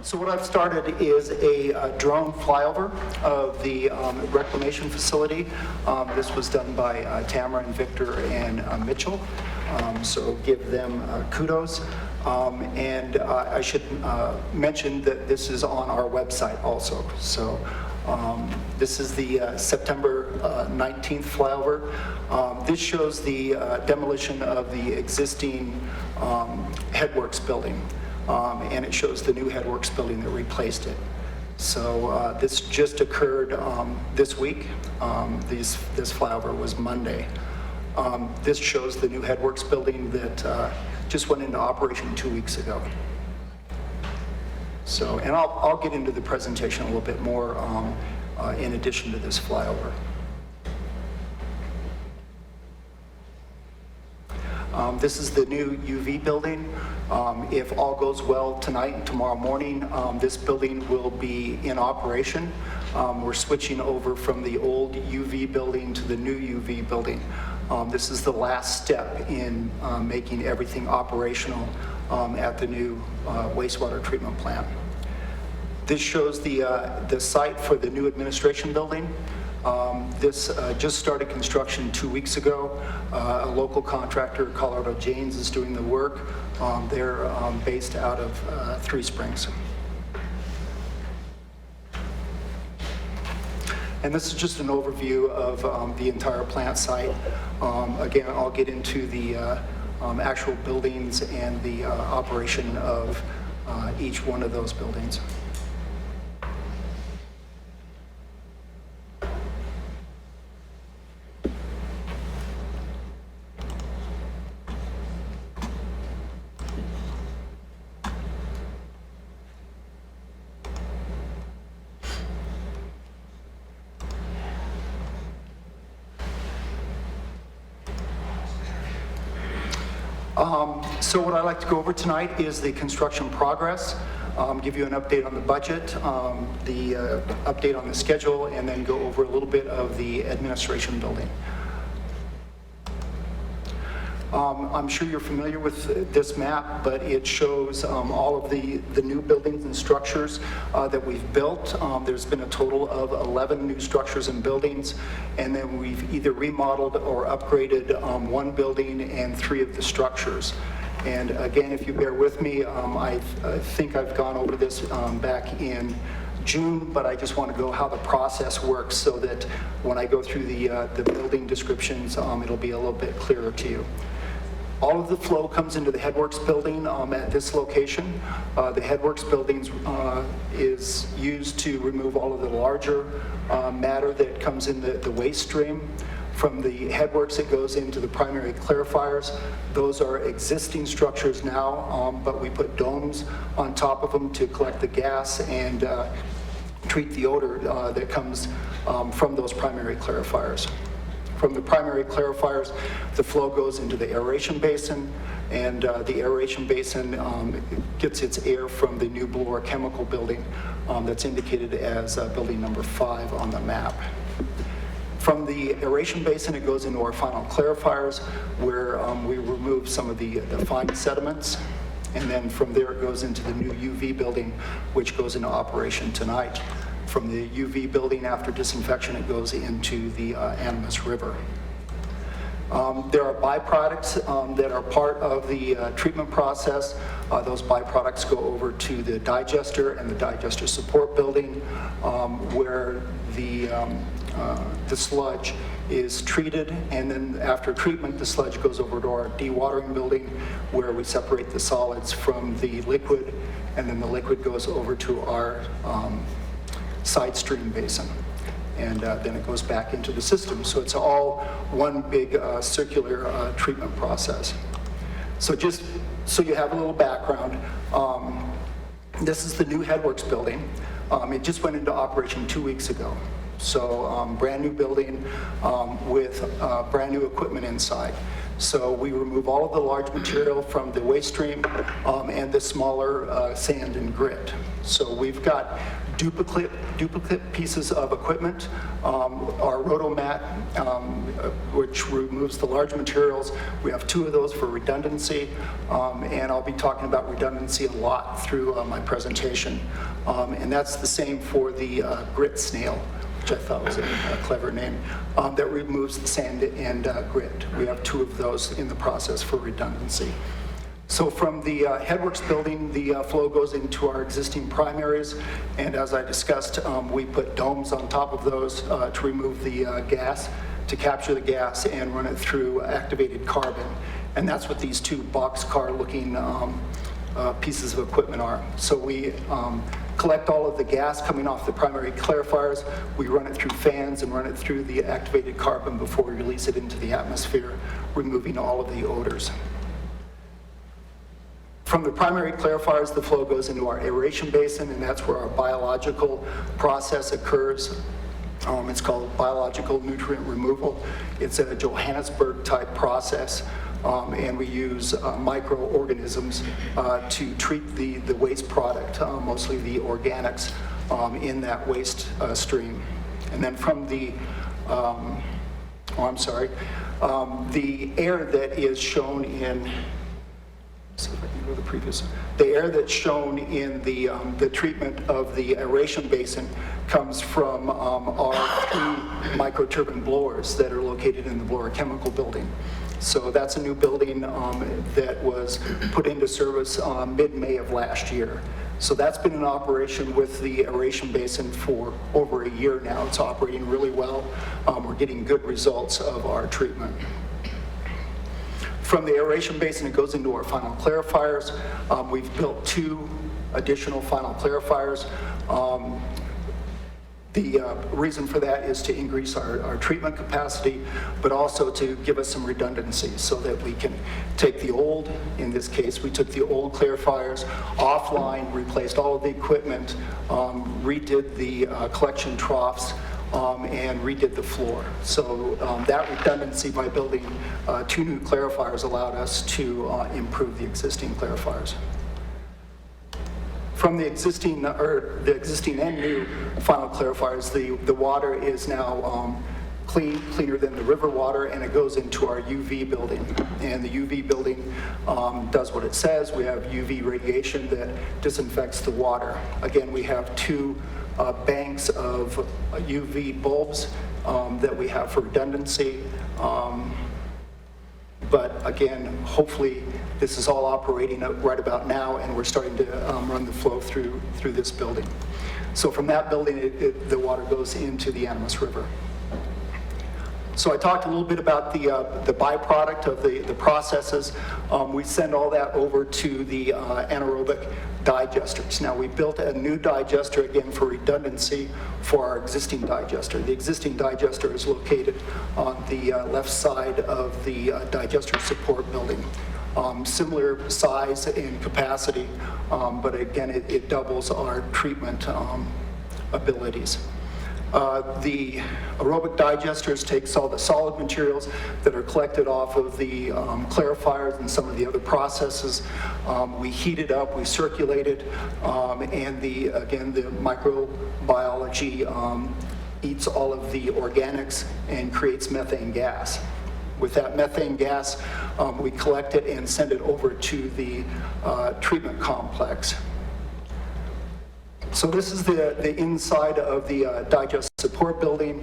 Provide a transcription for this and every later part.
So what I've started is a drone flyover of the reclamation facility. This was done by Tamara and Victor and Mitchell, so give them kudos. And I should mention that this is on our website also. So this is the September 19th flyover. This shows the demolition of the existing Headworks building. And it shows the new Headworks building that replaced it. So this just occurred this week. This flyover was Monday. This shows the new Headworks building that just went into operation 2 weeks ago. So, and I'll get into the presentation a little bit more in addition to this flyover. This is the new UV building. If all goes well tonight and tomorrow morning, this building will be in operation. We're switching over from the old UV building to the new UV building. This is the last step in making everything operational at the new wastewater treatment plant. This shows the site for the new administration building. This just started construction 2 weeks ago. A local contractor, Colorado Janes, is doing the work. They're based out of Three Springs. And this is just an overview of the entire plant site. Again, I'll get into the actual buildings and the operation of each one of those buildings. So what I'd like to go over tonight is the construction progress, give you an update on the budget, the update on the schedule, and then go over a little bit of the administration building. I'm sure you're familiar with this map, but it shows all of the new buildings and structures that we've built. There's been a total of 11 new structures and buildings, and then we've either remodeled or upgraded one building and 3 of the structures. And again, if you bear with me, I think I've gone over this back in June, but I just want to go how the process works so that when I go through the building descriptions, it'll be a little bit clearer to you. All of the flow comes into the Headworks building at this location. The Headworks building is used to remove all of the larger matter that comes in the waste stream. From the Headworks, it goes into the primary clarifiers. Those are existing structures now, but we put domes on top of them to collect the gas and treat the odor that comes from those primary clarifiers. From the primary clarifiers, the flow goes into the aeration basin, and the aeration basin gets its air from the new Bloor chemical building that's indicated as building number 5 on the map. From the aeration basin, it goes into our final clarifiers, where we remove some of the fine sediments, and then from there it goes into the new UV building, which goes into operation tonight. From the UV building, after disinfection, it goes into the Animas River. There are byproducts that are part of the treatment process. Those byproducts go over to the digester and the digester support building, where the sludge is treated, and then after treatment, the sludge goes over to our dewatering building, where we separate the solids from the liquid, and then the liquid goes over to our side stream basin, and then it goes back into the system. So it's all one big circular treatment process. So just so you have a little background, this is the new Headworks building. It just went into operation 2 weeks ago. So brand new building with brand new equipment inside. So we remove all of the large material from the waste stream and the smaller sand and grit. So we've got duplicate pieces of equipment. Our rotomat, which removes the large materials, we have 2 of those for redundancy, and I'll be talking about redundancy a lot through my presentation. And that's the same for the grit snail, which I thought was a clever name, that removes the sand and grit. We have 2 of those in the process for redundancy. So from the headworks building, the flow goes into our existing primaries, and as I discussed, we put domes on top of those to remove the gas, to capture the gas and run it through activated carbon. And that's what these 2 boxcar looking pieces of equipment are. So we collect all of the gas coming off the primary clarifiers, we run it through fans and run it through the activated carbon before we release it into the atmosphere, removing all of the odors. From the primary clarifiers, the flow goes into our aeration basin, and that's where our biological process occurs. It's called biological nutrient removal. It's a Johannesburg type process, and we use microorganisms to treat the waste product, mostly the organics, in that waste stream. And then from the, the air that is shown in, see if I can go to the previous. The air that's shown in the treatment of the aeration basin comes from our 3 microturbine blowers that are located in the blower chemical building. So that's a new building that was put into service mid-May of last year. So that's been in operation with the aeration basin for over a year now. It's operating really well. We're getting good results of our treatment. From the aeration basin, it goes into our final clarifiers. We've built 2 additional final clarifiers. The reason for that is to increase our treatment capacity, but also to give us some redundancy so that we can take the old, in this case, we took the old clarifiers offline, replaced all of the equipment, redid the collection troughs, and redid the floor. So that redundancy by building 2 new clarifiers allowed us to improve the existing clarifiers. From the existing and new final clarifiers, the water is now cleaner than the river water, and it goes into our UV building. And the UV building does what it says. We have UV radiation that disinfects the water. Again, we have 2 banks of UV bulbs that we have for redundancy. But again, hopefully this is all operating right about now, and we're starting to run the flow through this building. So from that building, the water goes into the Animas River. So I talked a little bit about the byproduct of the processes. We send all that over to the anaerobic digesters. Now, we built a new digester, again, for redundancy for our existing digester. The existing digester is located on the left side of the digester support building. Similar size and capacity, but again, it doubles our treatment abilities. The aerobic digesters takes all the solid materials that are collected off of the clarifiers and some of the other processes. We heat it up, we circulate it, and the microbiology eats all of the organics and creates methane gas. With that methane gas, we collect it and send it over to the treatment complex. So this is the inside of the digest support building.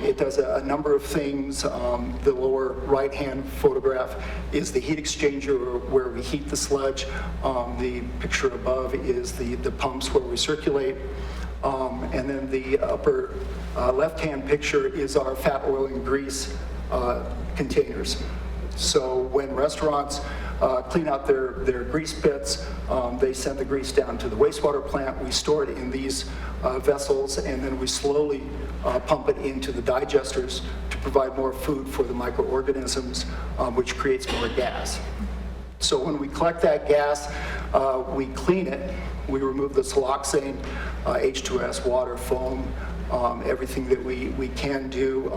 It does a number of things. The lower right-hand photograph is the heat exchanger where we heat the sludge. The picture above is the pumps where we circulate. And then the upper left-hand picture is our fat, oil, and grease containers. So when restaurants clean out their grease pits, they send the grease down to the wastewater plant. We store it in these vessels, and then we slowly pump it into the digesters to provide more food for the microorganisms, which creates more gas. So when we collect that gas, we clean it. We remove the siloxane, H2S, water, foam, everything that we can do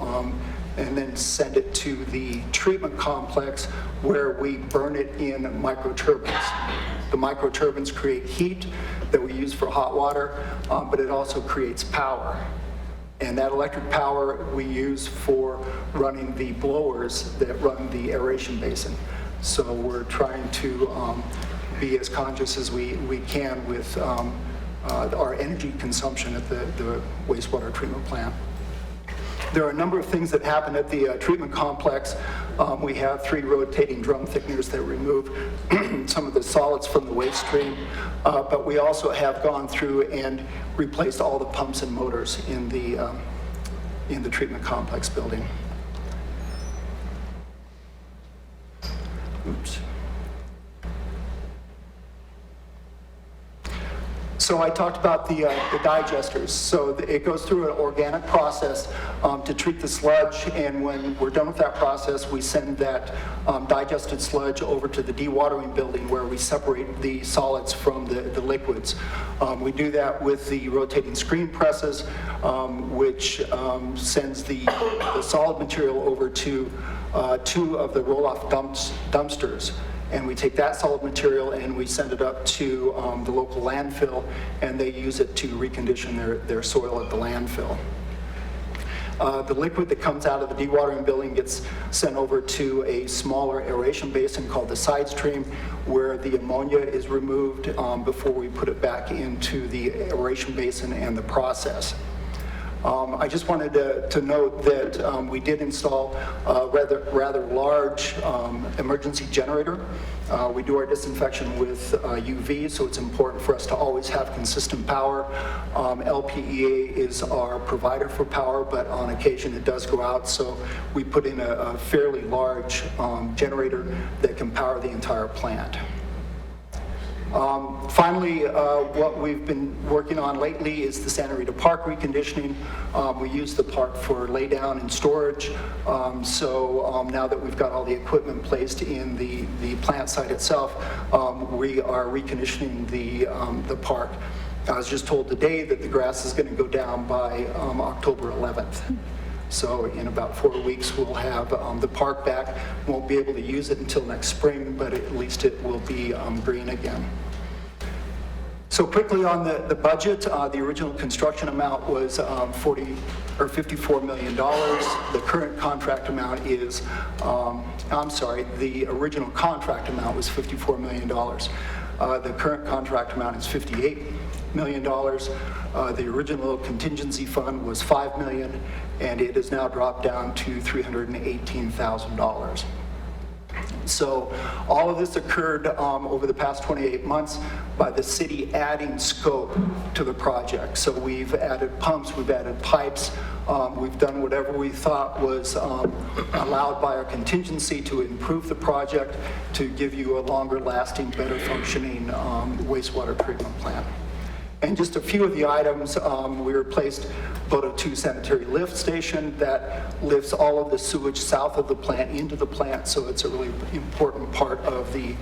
and then send it to the treatment complex where we burn it in microturbines. The microturbines create heat that we use for hot water, but it also creates power. And that electric power we use for running the blowers that run the aeration basin. So we're trying to be as conscious as we can with our energy consumption at the wastewater treatment plant. There are a number of things that happen at the treatment complex. We have 3 rotating drum thickeners that remove some of the solids from the waste stream, but we also have gone through and replaced all the pumps and motors in the treatment complex building. Oops. So I talked about the digesters. So it goes through an organic process to treat the sludge, and when we're done with that process, we send that digested sludge over to the dewatering building where we separate the solids from the liquids. We do that with the rotating screen presses, which sends the solid material over to 2 of the roll-off dumpsters. And we take that solid material and we send it up to the local landfill, and they use it to recondition their soil at the landfill. The liquid that comes out of the dewatering building gets sent over to a smaller aeration basin called the side stream, where the ammonia is removed before we put it back into the aeration basin and the process. I just wanted to note that we did install a rather large emergency generator. We do our disinfection with UV, so it's important for us to always have consistent power. LPEA is our provider for power, but on occasion it does go out, so we put in a fairly large generator that can power the entire plant. Finally, what we've been working on lately is the Santa Rita Park reconditioning. We use the park for laydown and storage. So now that we've got all the equipment placed in the plant site itself, we are reconditioning the park. I was just told today that the grass is going to go down by October 11th. So in about 4 weeks, we'll have the park back. Won't be able to use it until next spring, but at least it will be green again. So quickly on the budget, the original construction amount was $54 million. The current contract amount is, the original contract amount was $54 million. The current contract amount is $58 million. The original contingency fund was $5 million, and it has now dropped down to $318,000. So all of this occurred over the past 28 months by the city adding scope to the project. So we've added pumps, we've added pipes, we've done whatever we thought was allowed by our contingency to improve the project to give you a longer lasting, better functioning wastewater treatment plant. And just a few of the items, we replaced Voto 2 sanitary lift station that lifts all of the sewage south of the plant into the plant, so it's a really important part of the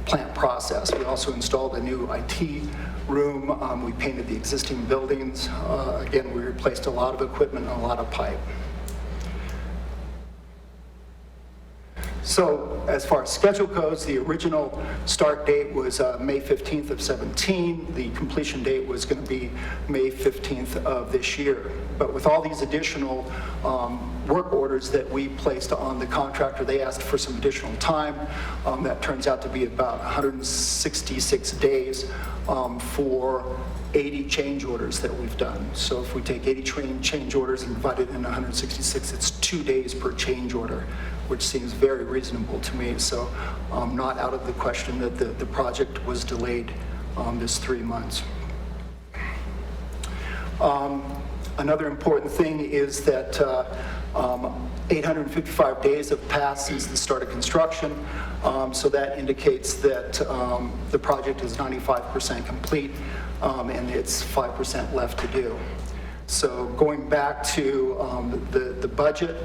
plant process. We also installed a new IT room. We painted the existing buildings. Again, we replaced a lot of equipment and a lot of pipe. So as far as schedule goes, the original start date was May 15th of 17. The completion date was going to be May 15th of this year. But with all these additional work orders that we placed on the contractor, they asked for some additional time. That turns out to be about 166 days for 80 change orders that we've done. So if we take 80 change orders and divide it into 166, it's 2 days per change order, which seems very reasonable to me. So not out of the question that the project was delayed this 3 months. Another important thing is that 855 days have passed since the start of construction, so that indicates that the project is 95% complete, and it's 5% left to do. So going back to the budget,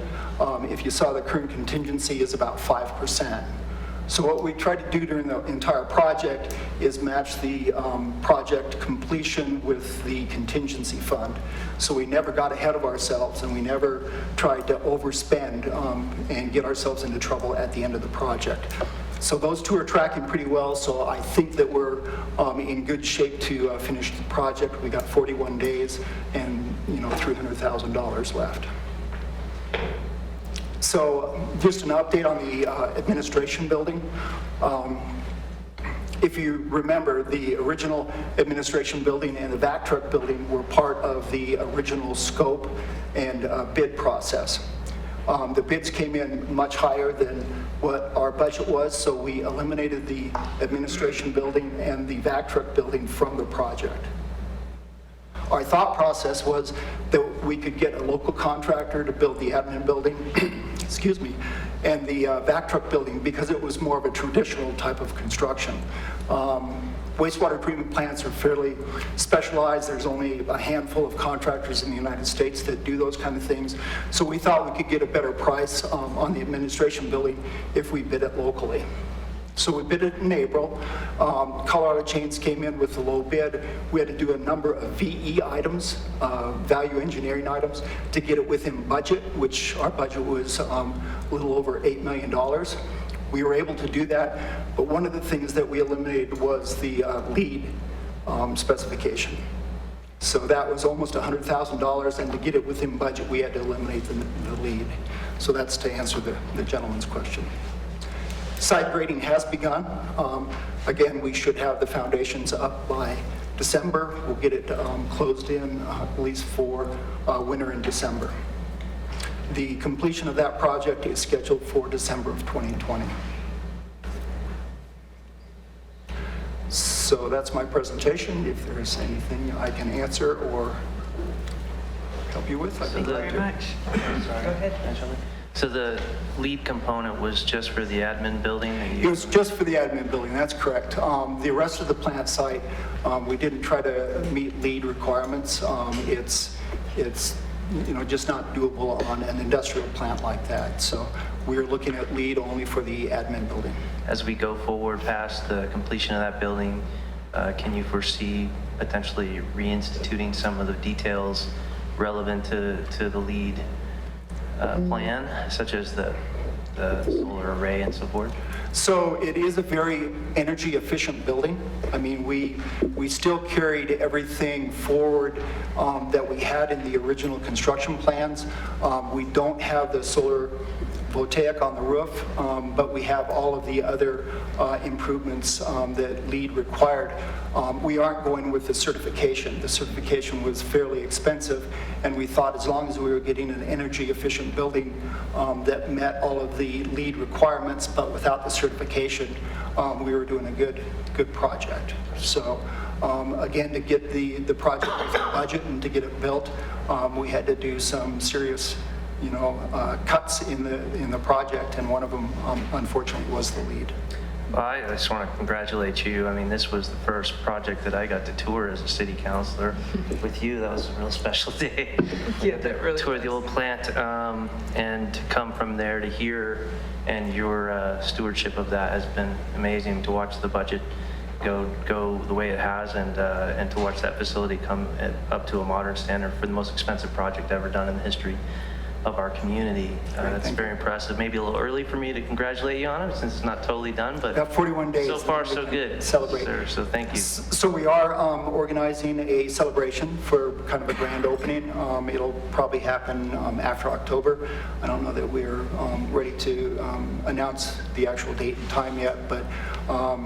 if you saw the current contingency is about 5%. So what we tried to do during the entire project is match the project completion with the contingency fund. So we never got ahead of ourselves, and we never tried to overspend and get ourselves into trouble at the end of the project. So those two are tracking pretty well, so I think that we're in good shape to finish the project. We got 41 days and, $300,000 left. So just an update on the administration building. If you remember, the original administration building and the vac truck building were part of the original scope and bid process. The bids came in much higher than what our budget was, so we eliminated the administration building and the vac truck building from the project. Our thought process was that we could get a local contractor to build the admin building, excuse me, and the vac truck building because it was more of a traditional type of construction. Wastewater treatment plants are fairly specialized. There's only a handful of contractors in the United States that do those kind of things. So we thought we could get a better price on the administration building if we bid it locally. So we bid it in April. Colorado Chains came in with the low bid. We had to do a number of VE items, value engineering items, to get it within budget, which our budget was a little over $8 million. We were able to do that, but one of the things that we eliminated was the lead specification. So that was almost $100,000, and to get it within budget, we had to eliminate the lead. So that's to answer the gentleman's question. Site grading has begun. Again, we should have the foundations up by December. We'll get it closed in at least for winter in December. The completion of that project is scheduled for December of 2020. So that's my presentation. If there's anything I can answer or help you with, I'd be glad to. Thank you very much. Go ahead. So the lead component was just for the admin building? It was just for the admin building, that's correct. The rest of the plant site, we didn't try to meet lead requirements. It's just not doable on an industrial plant like that. So we're looking at lead only for the admin building. As we go forward past the completion of that building, can you foresee potentially reinstituting some of the details relevant to the lead plan, such as the solar array and so forth? So it is a very energy efficient building. I mean, we still carried everything forward that we had in the original construction plans. We don't have the solar voltaic on the roof, but we have all of the other improvements that LEED required. We aren't going with the certification. The certification was fairly expensive, and we thought as long as we were getting an energy efficient building that met all of the LEED requirements, but without the certification, we were doing a good project. So again, to get the project within budget and to get it built, we had to do some serious cuts in the project, and one of them, unfortunately, was the LEED. Well, I just want to congratulate you. I mean, this was the first project that I got to tour as a city councilor with you. That was a real special day. Yeah, that really tour was. the old plant, and to come from there to here, and your stewardship of that has been amazing. To watch the budget go the way it has, and to watch that facility come up to a modern standard for the most expensive project ever done in the history of our community. That's very impressive. Maybe a little early for me to congratulate you on it since it's not totally done, but Got 41 days. so far so good. Celebrate. Sir, so thank you. So we are organizing a celebration for kind of a grand opening. It'll probably happen after October. I don't know that we're ready to announce the actual date and time yet, but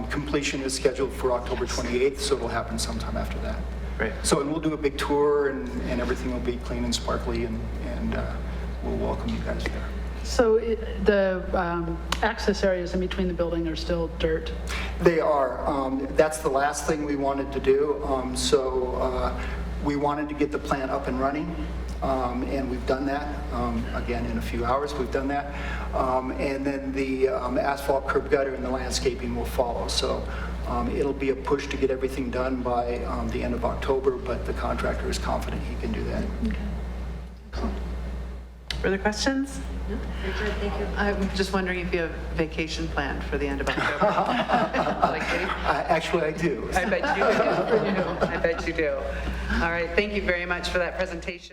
completion is scheduled for October 28th, so it'll happen sometime after that. Great. So, and we'll do a big tour, and everything will be clean and sparkly, and we'll welcome you guys there. So the access areas in between the building are still dirt? They are. That's the last thing we wanted to do. So we wanted to get the plant up and running, and we've done that. Again, in a few hours, we've done that. And then the asphalt curb gutter and the landscaping will follow. So it'll be a push to get everything done by the end of October, but the contractor is confident he can do that. Okay. Excellent. Further questions? Richard, thank you. I'm just wondering if you have vacation planned for the end of October. Likely? Actually, I do. I bet you do. I bet you do. All right, thank you very much for that presentation.